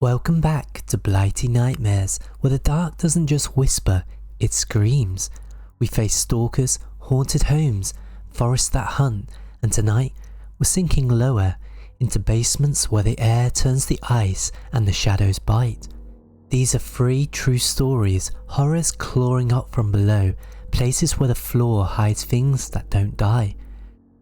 Welcome back to Blighty Nightmares, where the dark doesn't just whisper, it screams. We face stalkers, haunted homes, forests that hunt, and tonight we're sinking lower into basements where the air turns to ice and the shadows bite. These are 3 true stories, horrors clawing up from below, places where the floor hides things that don't die.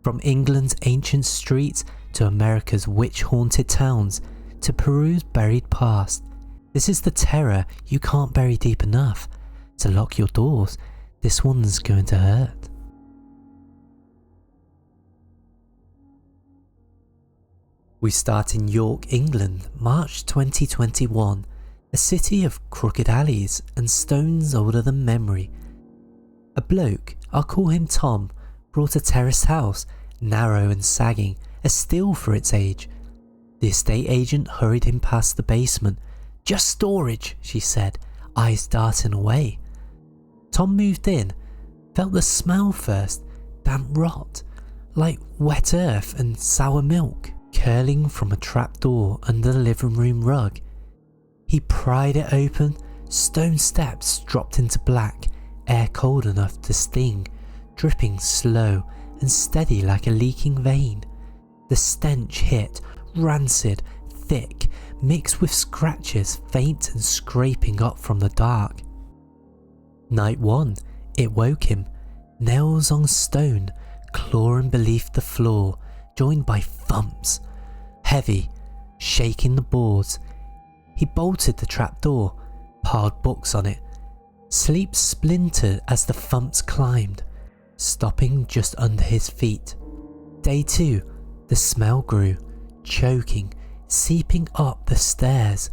From England's ancient streets to America's witch-haunted towns, to Peru's buried past. This is the terror you can't bury deep enough. So lock your doors, this one's going to hurt. We start in York, England, March 2021, a city of crooked alleys and stones older than memory. A bloke, I'll call him Tom, brought a terraced house, narrow and sagging, a steal for its age. The estate agent hurried him past the basement. "Just storage," she said, eyes darting away. Tom moved in, felt the smell first, damp rot, like wet earth and sour milk, curling from a trapdoor under the living room rug. He pried it open, stone steps dropped into black, air cold enough to sting, dripping slow and steady like a leaking vein. The stench hit, rancid, thick, mixed with scratches faint and scraping up from the dark. Night 1, it woke him, nails on stone, clawing beneath the floor, joined by thumps, heavy, shaking the boards. He bolted the trapdoor, piled books on it. Sleep splintered as the thumps climbed, stopping just under his feet. Day 2, the smell grew, choking, seeping up the stairs,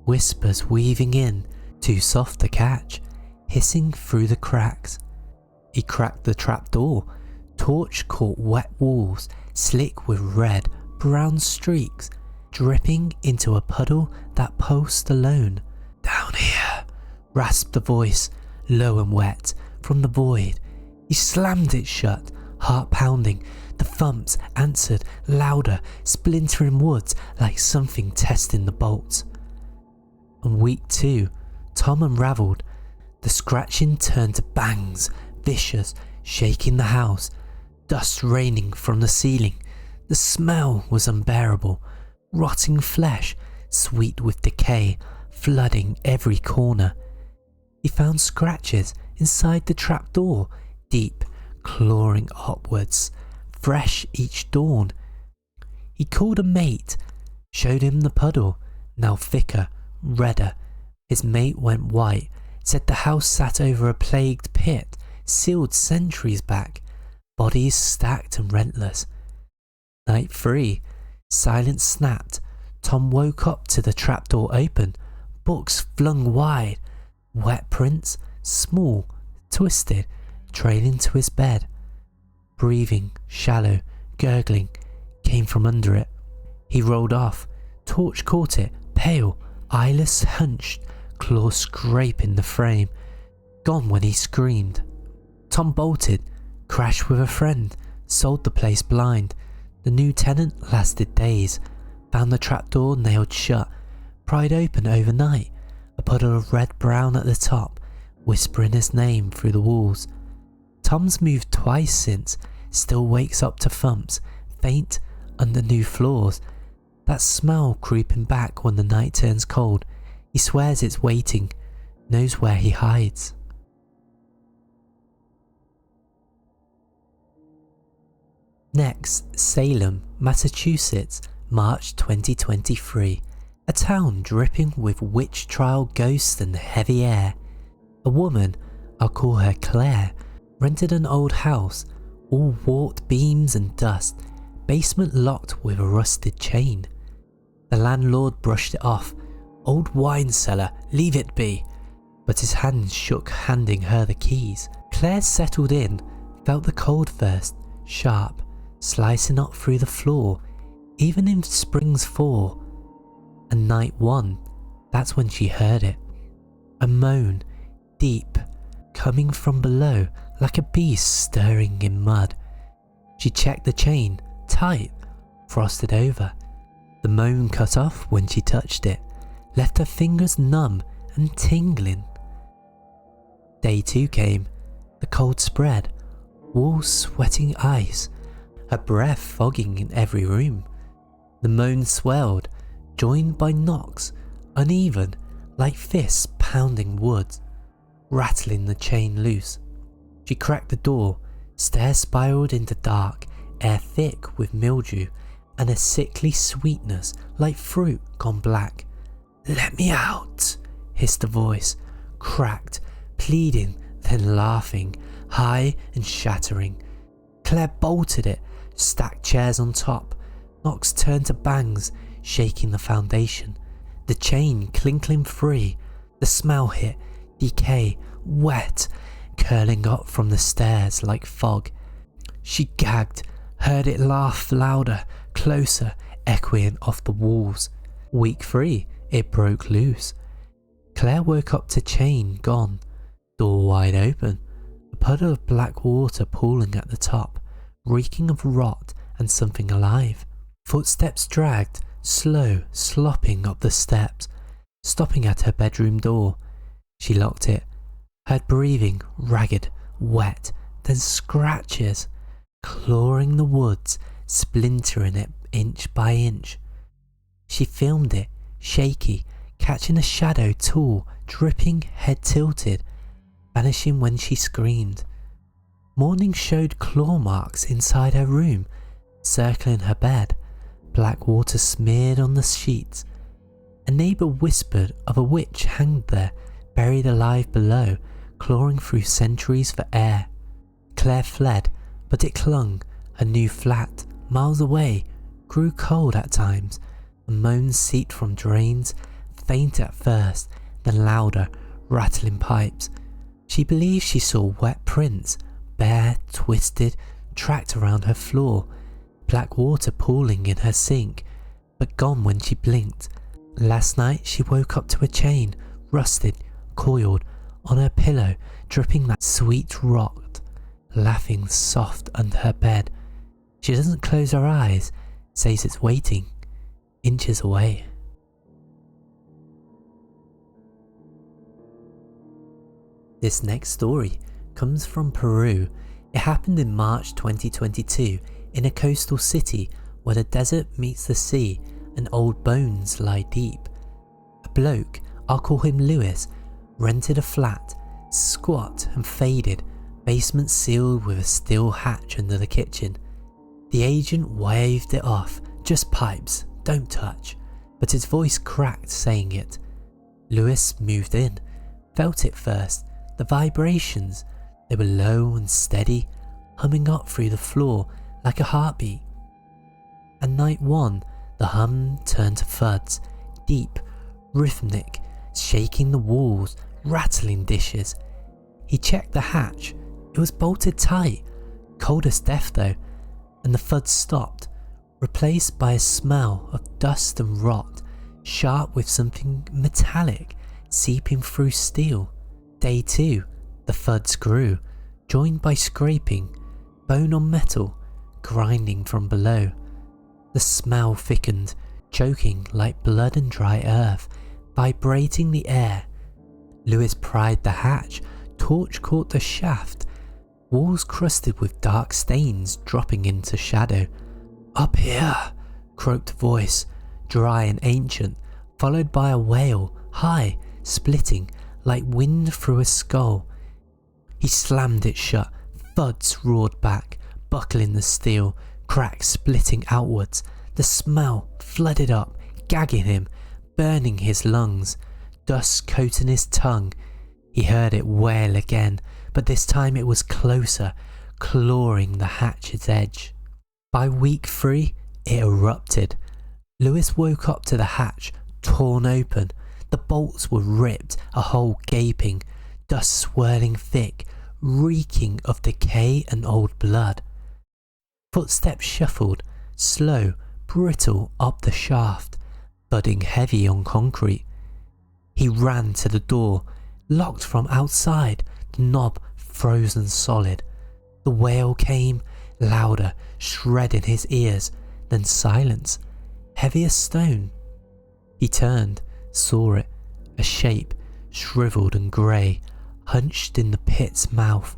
whispers weaving in, too soft to catch, hissing through the cracks. He cracked the trapdoor, torch caught wet walls, slick with red, brown streaks, dripping into a puddle that pulsed alone. "Down here," rasped the voice, low and wet, from the void. He slammed it shut, heart pounding. The thumps answered, louder, splintering woods like something testing the bolts. On week 2, Tom unravelled. The scratching turned to bangs, vicious, shaking the house, dust raining from the ceiling. The smell was unbearable, rotting flesh, sweet with decay, flooding every corner. He found scratches inside the trapdoor, deep, clawing upwards, fresh each dawn. He called a mate, showed him the puddle, now thicker, redder. His mate went white, said the house sat over a plagued pit, sealed centuries back, bodies stacked and rentless. Night 3, silence snapped. Tom woke up to the trapdoor open, books flung wide, wet prints, small, twisted, trailing to his bed. Breathing, shallow, gurgling, came from under it. He rolled off, torch caught it, pale, eyeless hunched, claws scraping the frame. Gone when he screamed. Tom bolted, crashed with a friend, sold the place blind. The new tenant lasted days, found the trapdoor nailed shut, pried open overnight, a puddle of red-brown at the top, whispering his name through the walls. Tom's moved twice since, still wakes up to thumps, faint under new floors. That smell creeping back when the night turns cold. He swears it's waiting, knows where he hides. Next, Salem, Massachusetts, March 2023. A town dripping with witch trial ghosts and heavy air. A woman, I'll call her Claire, rented an old house, all warped beams and dust, basement locked with a rusted chain. The landlord brushed it off. "Old wine cellar, leave it be." But his hands shook handing her the keys. Claire settled in, felt the cold first, sharp, slicing up through the floor, even in springs 4. And night 1, that's when she heard it. A moan, deep, coming from below like a beast stirring in mud. She checked the chain, tight, frosted over. The moan cut off when she touched it, left her fingers numb and tingling. Day 2 came. The cold spread, walls sweating ice, her breath fogging in every room. The moan swelled, joined by knocks, uneven, like fists pounding wood, rattling the chain loose. She cracked the door, stairs spiraled into dark, air thick with mildew, and a sickly sweetness like fruit gone black. "Let me out," hissed a voice, cracked, pleading, then laughing, high and shattering. Claire bolted it, stacked chairs on top. Knocks turned to bangs, shaking the foundation. The chain clinkling free. The smell hit, decay, wet, curling up from the stairs like fog. She gagged, heard it laugh louder, closer, echoing off the walls. Week 3, it broke loose. Claire woke up to chain gone, door wide open, a puddle of black water pooling at the top, reeking of rot and something alive. Footsteps dragged, slow, slopping up the steps, stopping at her bedroom door. She locked it, heard breathing, ragged, wet, then scratches, clawing the woods, splintering it inch by inch. She filmed it, shaky, catching a shadow tall, dripping, head tilted, vanishing when she screamed. Morning showed claw marks inside her room, circling her bed, black water smeared on the sheets. A neighbour whispered of a witch hanged there, buried alive below, clawing through centuries for air. Claire fled, but it clung, a new flat, miles away, grew cold at times. The moans seeped from drains, faint at first, then louder, rattling pipes. She believed she saw wet prints, bare, twisted, tracked around her floor, black water pooling in her sink, but gone when she blinked. Last night she woke up to a chain, rusted, coiled, on her pillow, dripping like sweet rot, laughing soft under her bed. She doesn't close her eyes, says it's waiting, inches away. This next story comes from Peru. It happened in March 2022 in a coastal city where the desert meets the sea and old bones lie deep. A bloke, I'll call him Lewis, rented a flat, squat and faded, basement sealed with a steel hatch under the kitchen. The agent waved it off, just pipes, don't touch, but his voice cracked saying it. Lewis moved in, felt it first, the vibrations. They were low and steady, humming up through the floor like a heartbeat. At night 1, the hum turned to thuds, deep, rhythmic, shaking the walls, rattling dishes. He checked the hatch. It was bolted tight, cold as death though, and the thuds stopped, replaced by a smell of dust and rot, sharp with something metallic seeping through steel. Day 2, the thuds grew, joined by scraping, bone on metal, grinding from below. The smell thickened, choking like blood and dry earth, vibrating the air. Lewis pried the hatch, torch caught the shaft, walls crusted with dark stains dropping into shadow. "Up here," croaked a voice, dry and ancient, followed by a wail, high, splitting, like wind through a skull. He slammed it shut, thuds roared back, buckling the steel, cracks splitting outwards. The smell flooded up, gagging him, burning his lungs, dust coating his tongue. He heard it wail again, but this time it was closer, clawing the hatch's edge. By week 3, it erupted. Lewis woke up to the hatch, torn open. The bolts were ripped, a hole gaping, dust swirling thick, reeking of decay and old blood. Footsteps shuffled, slow, brittle up the shaft, thudding heavy on concrete. He ran to the door, locked from outside, the knob frozen solid. The wail came, louder, shredding his ears, then silence, heavy as stone. He turned, saw it, a shape, shriveled and grey, hunched in the pit's mouth,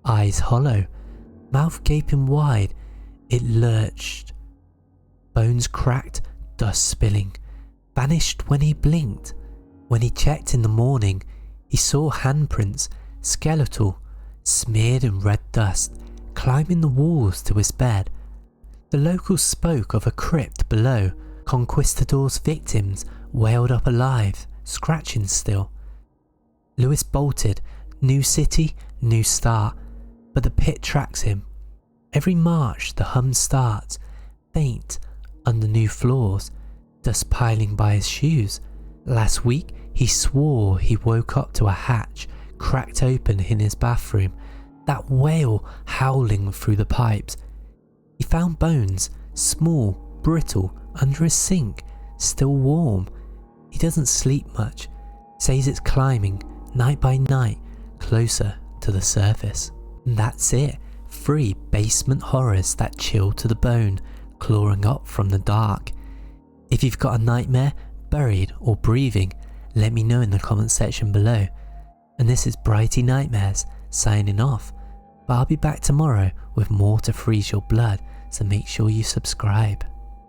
eyes hollow, mouth gaping wide. It lurched. Bones cracked, dust spilling, vanished when he blinked. When he checked in the morning, he saw handprints, skeletal, smeared in red dust, climbing the walls to his bed. The locals spoke of a crypt below. Conquistador's victims wailed up alive, scratching still. Lewis bolted. New city, new start. But the pit tracks him. Every march the hum starts, faint under new floors, dust piling by his shoes. Last week he swore he woke up to a hatch cracked open in his bathroom, that wail howling through the pipes. He found bones, small, brittle, under his sink, still warm. He doesn't sleep much, says it's climbing, night by night, closer to the surface. And that's it. 3 basement horrors that chill to the bone, clawing up from the dark. If you've got a nightmare, buried or breathing, let me know in the comment section below. And this is Blighty Nightmares signing off, but I'll be back tomorrow with more to freeze your blood, so make sure you subscribe.